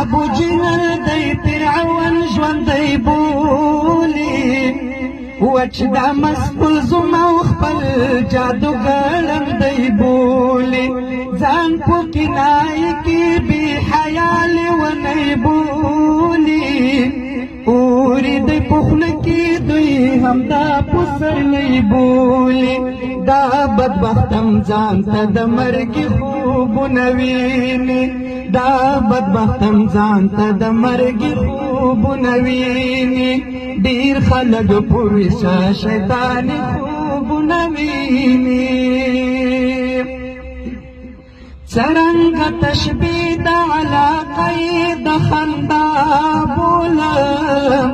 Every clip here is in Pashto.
ابو جهل دی فرعون ژوندی بولي وچ دا مسئول زما خپل جادوګرم دی بولي ځان په کنای کې بی حیا لیونی بولي پوری دی پخل کی دوی هم دا پسرلی بولی دا بدبختم ځانته د مرګ خوبونه ویني دا بدبختم ځانته د مرګ خوبونه ویني ډیر خلک پوه شه شیطان خوبونه ویني څرنګه تشبیه د علاقې د خندا بولم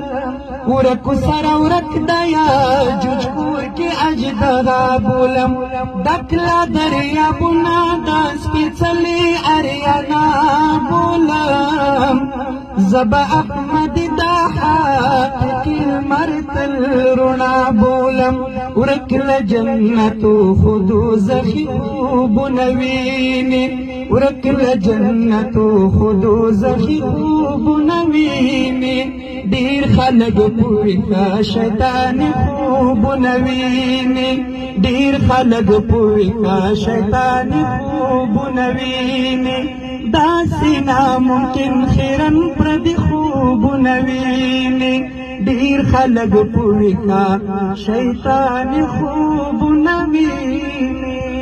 ورک سره ورک د یاجوج کور کې اجدها بولم ډکلا دریابونه د سپېڅلې اریانا بولم زب احمد دا حقیقي لمر تل رڼا بولم ورک له جنتو خو دوزخي خوبونه ویني ورک له جنتو خو دوزخي خوبونه ویني ډیر خلک پوه شیطان خوبونه ویني ډیر خلک پوه شیطان خوبونه ویني داسې ناممکن خیرن پردي خوبونه ویني ډیر خلک پوه شیطان خوبونه ویني